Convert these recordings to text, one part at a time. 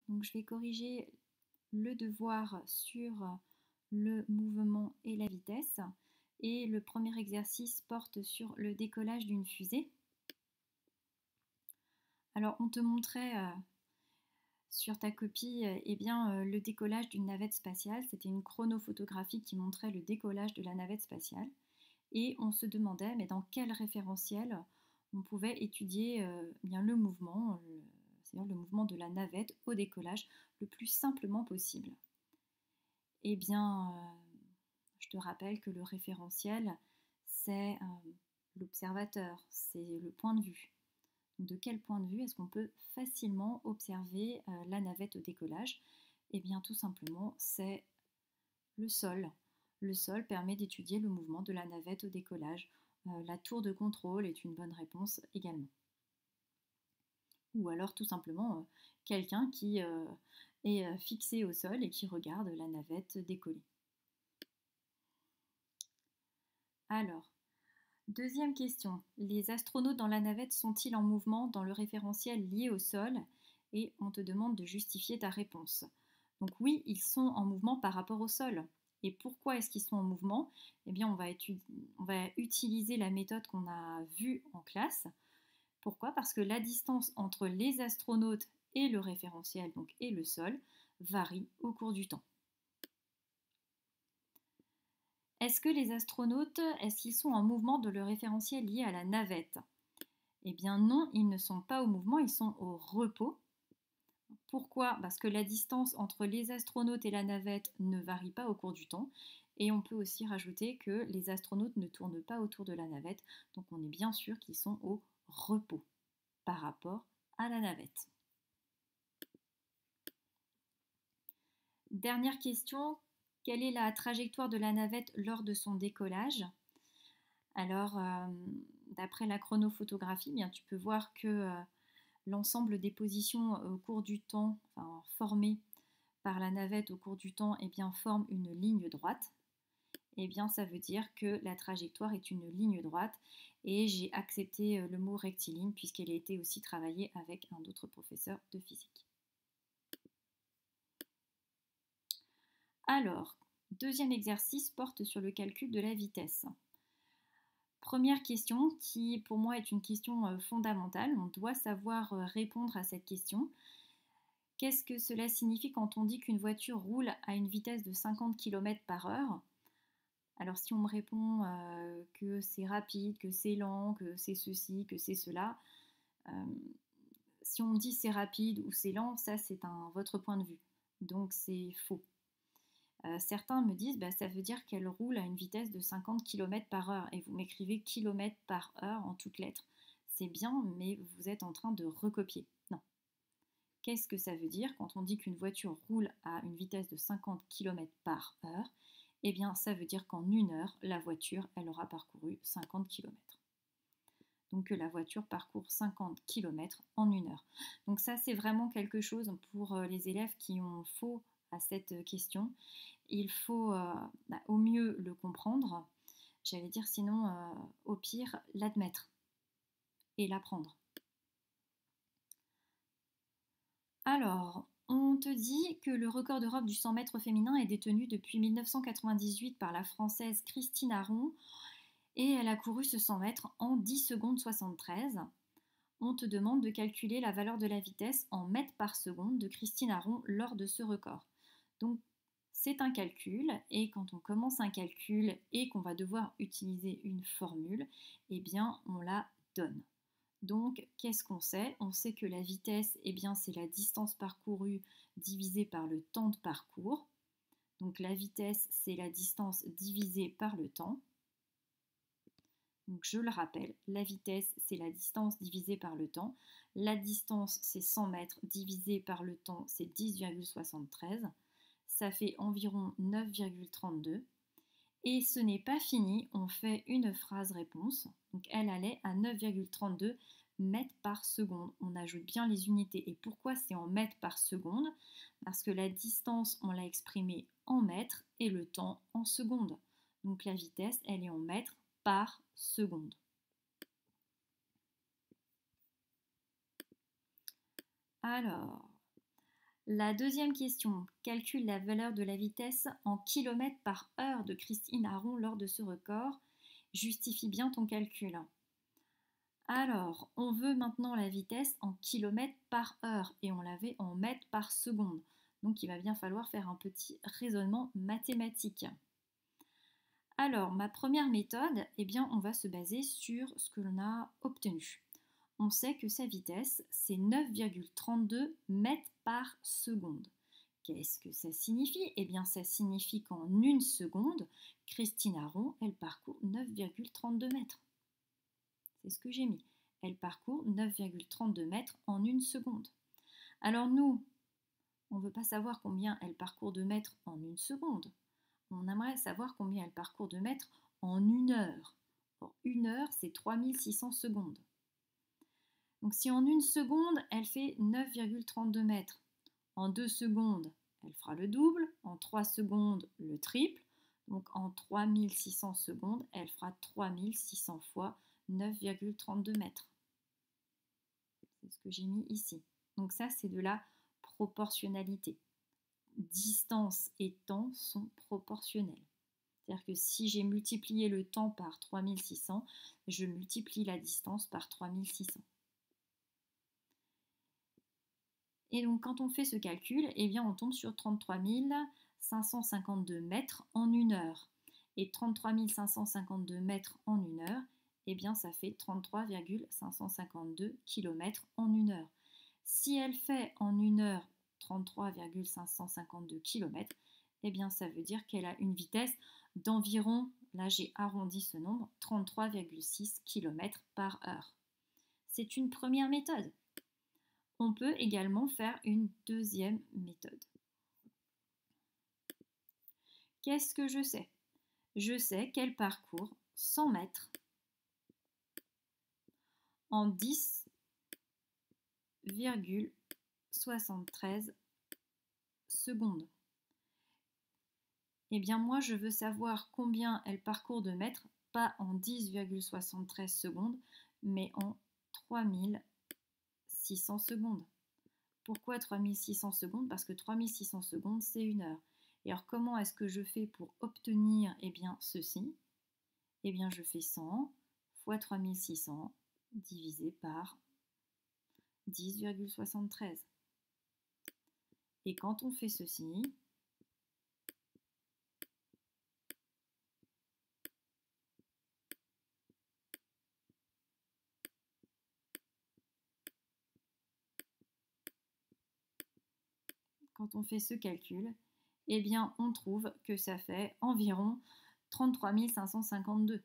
Donc je vais corriger le devoir sur le mouvement et la vitesse. Et le premier exercice porte sur le décollage d'une fusée. Alors on te montrait sur ta copie le décollage d'une navette spatiale. C'était une chronophotographie qui montrait le décollage de la navette spatiale. Et on se demandait mais dans quel référentiel on pouvait étudier le mouvement, c'est-à-dire le mouvement de la navette au décollage le plus simplement possible. Eh bien, je te rappelle que le référentiel, c'est l'observateur, c'est le point de vue. De quel point de vue est-ce qu'on peut facilement observer la navette au décollage? Eh bien, tout simplement, c'est le sol. Le sol permet d'étudier le mouvement de la navette au décollage. La tour de contrôle est une bonne réponse également. Ou alors tout simplement quelqu'un qui est fixé au sol et qui regarde la navette décoller. Alors, deuxième question. Les astronautes dans la navette sont-ils en mouvement dans le référentiel lié au sol? Et on te demande de justifier ta réponse. Donc oui, ils sont en mouvement par rapport au sol. Et pourquoi est-ce qu'ils sont en mouvement? Eh bien, on va utiliser la méthode qu'on a vue en classe. Pourquoi? Parce que la distance entre les astronautes et le référentiel, donc et le sol, varie au cours du temps. Est-ce que les astronautes, est-ce qu'ils sont en mouvement dans le référentiel lié à la navette? Eh bien non, ils ne sont pas au mouvement, ils sont au repos. Pourquoi? Parce que la distance entre les astronautes et la navette ne varie pas au cours du temps. Et on peut aussi rajouter que les astronautes ne tournent pas autour de la navette, donc on est bien sûr qu'ils sont au repos par rapport à la navette. Dernière question, quelle est la trajectoire de la navette lors de son décollage? Alors, d'après la chronophotographie, bien, tu peux voir que l'ensemble des positions au cours du temps, enfin, formées par la navette au cours du temps, eh bien, forme une ligne droite. Eh bien, ça veut dire que la trajectoire est une ligne droite. Et j'ai accepté le mot rectiligne puisqu'elle a été aussi travaillée avec un autre professeur de physique. Alors, deuxième exercice porte sur le calcul de la vitesse. Première question qui pour moi est une question fondamentale. On doit savoir répondre à cette question. Qu'est-ce que cela signifie quand on dit qu'une voiture roule à une vitesse de 50 km par heure? Alors si on me répond que c'est rapide, que c'est lent, que c'est ceci, que c'est cela, euh, si on me dit c'est rapide ou c'est lent, ça c'est votre point de vue. Donc c'est faux. Certains me disent ça veut dire qu'elle roule à une vitesse de 50 km par heure et vous m'écrivez km par heure en toutes lettres. C'est bien, mais vous êtes en train de recopier. Non. Qu'est-ce que ça veut dire quand on dit qu'une voiture roule à une vitesse de 50 km par heure? Eh bien, ça veut dire qu'en une heure, la voiture, elle aura parcouru 50 km. Donc que la voiture parcourt 50 km en une heure. Donc ça, c'est vraiment quelque chose pour les élèves qui ont faux à cette question. Il faut au mieux le comprendre, j'allais dire sinon au pire l'admettre et l'apprendre. Alors, on te dit que le record d'Europe du 100 mètres féminin est détenu depuis 1998 par la Française Christine Aron et elle a couru ce 100 mètres en 10 secondes 73. On te demande de calculer la valeur de la vitesse en mètres par seconde de Christine Aron lors de ce record. Donc, c'est un calcul et quand on commence un calcul et qu'on va devoir utiliser une formule, eh bien, on la donne. Donc, qu'est-ce qu'on sait? On sait que la vitesse, eh bien, c'est la distance parcourue divisée par le temps de parcours. Donc, la vitesse, c'est la distance divisée par le temps. Donc, je le rappelle, la vitesse, c'est la distance divisée par le temps. La distance, c'est 100 mètres divisé par le temps, c'est 10,73. Ça fait environ 9,32. Et ce n'est pas fini, on fait une phrase réponse. Donc, elle allait à 9,32 mètres par seconde. On ajoute bien les unités. Et pourquoi c'est en mètres par seconde? Parce que la distance, on l'a exprimée en mètres et le temps en secondes. Donc la vitesse, elle est en mètres par seconde. Alors, La deuxième question, calcule la valeur de la vitesse en kilomètres par heure de Christine Aron lors de ce record. Justifie bien ton calcul. Alors, on veut maintenant la vitesse en kilomètres par heure et on l'avait en mètres par seconde. Donc il va bien falloir faire un petit raisonnement mathématique. Alors, ma première méthode, eh bien, on va se baser sur ce que l'on a obtenu. On sait que sa vitesse, c'est 9,32 mètres par seconde. Qu'est-ce que ça signifie? Eh bien, ça signifie qu'en une seconde, Christine Aron, elle parcourt 9,32 mètres. C'est ce que j'ai mis. Elle parcourt 9,32 mètres en une seconde. Alors nous, on ne veut pas savoir combien elle parcourt de mètres en une seconde. On aimerait savoir combien elle parcourt de mètres en une heure. Or, une heure, c'est 3600 secondes. Donc si en une seconde, elle fait 9,32 mètres, en 2 secondes, elle fera le double, en 3 secondes, le triple, donc en 3600 secondes, elle fera 3600 fois 9,32 mètres. C'est ce que j'ai mis ici. Donc ça, c'est de la proportionnalité. Distance et temps sont proportionnels. C'est-à-dire que si j'ai multiplié le temps par 3600, je multiplie la distance par 3600. Et donc quand on fait ce calcul, eh bien on tombe sur 33 552 mètres en une heure. Et 33 552 mètres en une heure, eh bien ça fait 33,552 km en une heure. Si elle fait en une heure 33,552 km, eh bien ça veut dire qu'elle a une vitesse d'environ, là j'ai arrondi ce nombre, 33,6 km par heure. C'est une première méthode. On peut également faire une deuxième méthode. Qu'est-ce que je sais? Je sais qu'elle parcourt 100 mètres en 10,73 secondes. Eh bien moi je veux savoir combien elle parcourt de mètres, pas en 10,73 secondes, mais en 3600 secondes. Pourquoi 3600 secondes? Parce que 3600 secondes, c'est une heure. Et alors, comment est-ce que je fais pour obtenir ceci? Eh bien, je fais 100 fois 3600 divisé par 10,73. Et quand on fait ceci, quand on fait ce calcul, eh bien, on trouve que ça fait environ 33 552.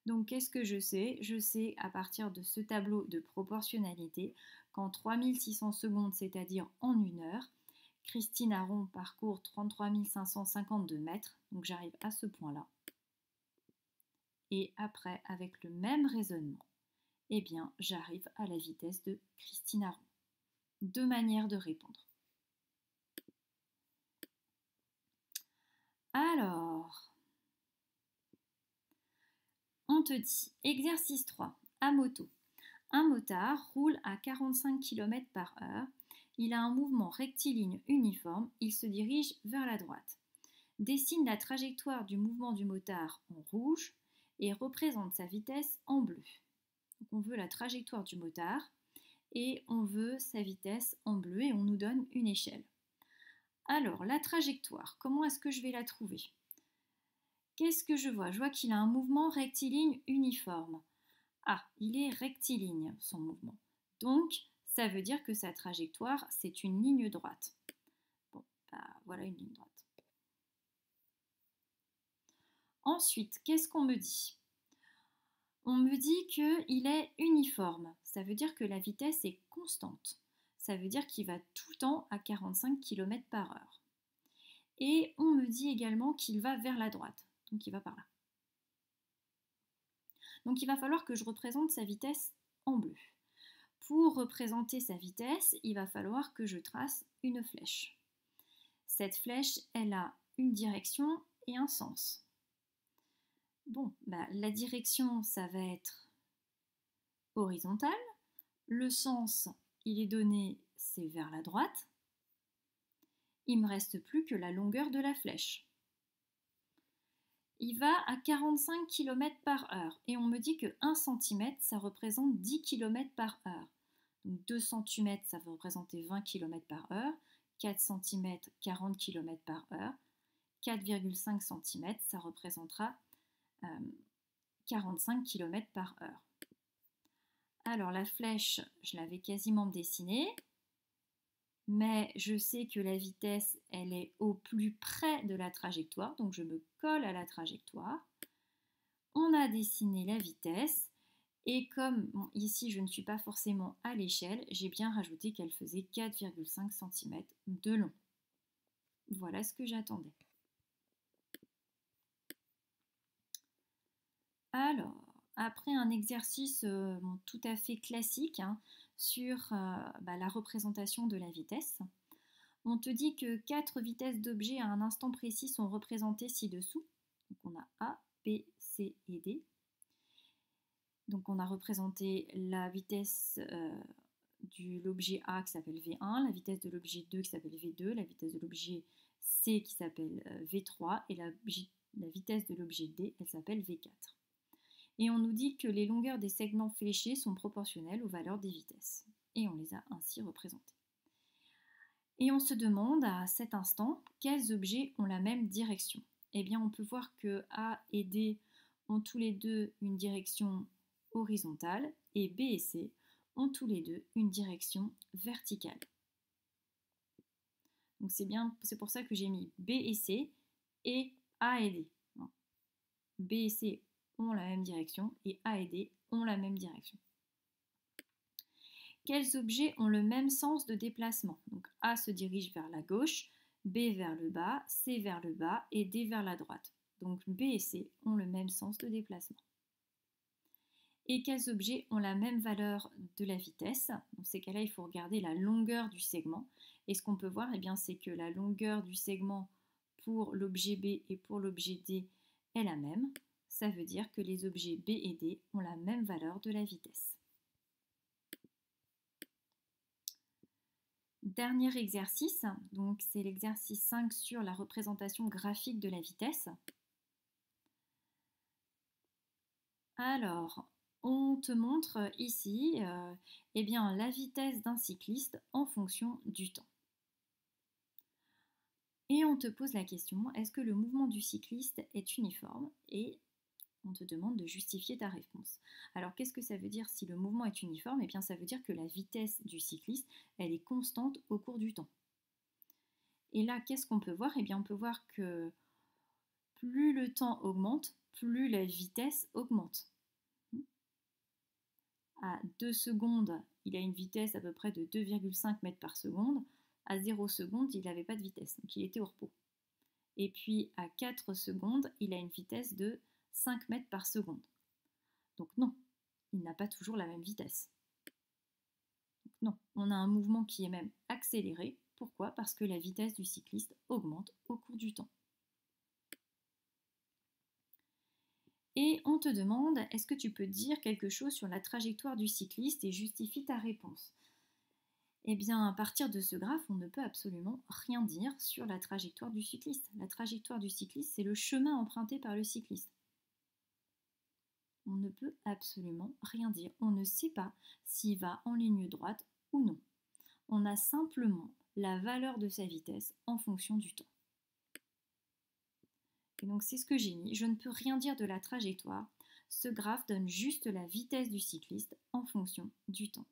Donc, qu'est-ce que je sais? Je sais à partir de ce tableau de proportionnalité qu'en 3600 secondes, c'est-à-dire en une heure, Christine Aron parcourt 33 552 mètres, donc j'arrive à ce point-là. Et après, avec le même raisonnement, eh bien, j'arrive à la vitesse de Christine Aron. Deux manières de répondre. Alors, on te dit, exercice 3, à moto. Un motard roule à 45 km par heure. Il a un mouvement rectiligne uniforme. Il se dirige vers la droite. Dessine la trajectoire du mouvement du motard en rouge et représente sa vitesse en bleu. Donc on veut la trajectoire du motard et on veut sa vitesse en bleu et on nous donne une échelle. Alors, la trajectoire, comment est-ce que je vais la trouver? Qu'est-ce que je vois? Je vois qu'il a un mouvement rectiligne uniforme. Ah, il est rectiligne, son mouvement. Donc, ça veut dire que sa trajectoire, c'est une ligne droite. Bon, voilà une ligne droite. Ensuite, qu'est-ce qu'on me dit? On me dit qu'il est uniforme. Ça veut dire que la vitesse est constante. Ça veut dire qu'il va tout le temps à 45 km par heure. Et on me dit également qu'il va vers la droite. Donc, il va par là. Donc, il va falloir que je représente sa vitesse en bleu. Pour représenter sa vitesse, il va falloir que je trace une flèche. Cette flèche, elle a une direction et un sens. Bon, bah, la direction, ça va être horizontale. Le sens, il est donné, c'est vers la droite. Il ne me reste plus que la longueur de la flèche. Il va à 45 km par heure et on me dit que 1 cm, ça représente 10 km par heure. Donc 2 cm, ça va représenter 20 km par heure. 4 cm, 40 km par heure. 4,5 cm, ça représentera 45 km par heure. Alors la flèche, je l'avais quasiment dessinée, mais je sais que la vitesse, elle est au plus près de la trajectoire, donc je me colle à la trajectoire. On a dessiné la vitesse, et comme bon, ici je ne suis pas forcément à l'échelle, j'ai bien rajouté qu'elle faisait 4,5 cm de long. Voilà ce que j'attendais. Alors, après un exercice tout à fait classique sur la représentation de la vitesse, on te dit que 4 vitesses d'objets à un instant précis sont représentées ci-dessous. Donc on a A, B, C et D. Donc on a représenté la vitesse de l'objet A qui s'appelle V1, la vitesse de l'objet 2 qui s'appelle V2, la vitesse de l'objet C qui s'appelle V3 et la vitesse de l'objet D, elle s'appelle V4. Et on nous dit que les longueurs des segments fléchés sont proportionnelles aux valeurs des vitesses. Et on les a ainsi représentées. Et on se demande à cet instant quels objets ont la même direction. Eh bien, on peut voir que A et D ont tous les deux une direction horizontale et B et C ont tous les deux une direction verticale. Donc c'est pour ça que j'ai mis B et C et A et D. B et C ont la même direction et A et D ont la même direction. Quels objets ont le même sens de déplacement? Donc A se dirige vers la gauche, B vers le bas, C vers le bas et D vers la droite. Donc B et C ont le même sens de déplacement. Et quels objets ont la même valeur de la vitesse? Dans ces cas-là, il faut regarder la longueur du segment. Et ce qu'on peut voir, c'est que la longueur du segment pour l'objet B et pour l'objet D est la même. Ça veut dire que les objets B et D ont la même valeur de la vitesse. Dernier exercice, donc c'est l'exercice 5 sur la représentation graphique de la vitesse. Alors, on te montre ici la vitesse d'un cycliste en fonction du temps. Et on te pose la question, est-ce que le mouvement du cycliste est uniforme? Et on te demande de justifier ta réponse. Alors, qu'est-ce que ça veut dire si le mouvement est uniforme? Eh bien, ça veut dire que la vitesse du cycliste, elle est constante au cours du temps. Et là, qu'est-ce qu'on peut voir? Eh bien, on peut voir que plus le temps augmente, plus la vitesse augmente. À 2 secondes, il a une vitesse à peu près de 2,5 mètres par seconde. À 0 secondes, il n'avait pas de vitesse, donc il était au repos. Et puis à 4 secondes, il a une vitesse de 5 mètres par seconde. Donc non, il n'a pas toujours la même vitesse. Donc non, on a un mouvement qui est même accéléré. Pourquoi? Parce que la vitesse du cycliste augmente au cours du temps. Et on te demande, est-ce que tu peux dire quelque chose sur la trajectoire du cycliste et justifie ta réponse? Eh bien, à partir de ce graphe, on ne peut absolument rien dire sur la trajectoire du cycliste. La trajectoire du cycliste, c'est le chemin emprunté par le cycliste. On ne peut absolument rien dire. On ne sait pas s'il va en ligne droite ou non. On a simplement la valeur de sa vitesse en fonction du temps. Et donc c'est ce que j'ai mis. Je ne peux rien dire de la trajectoire. Ce graphe donne juste la vitesse du cycliste en fonction du temps.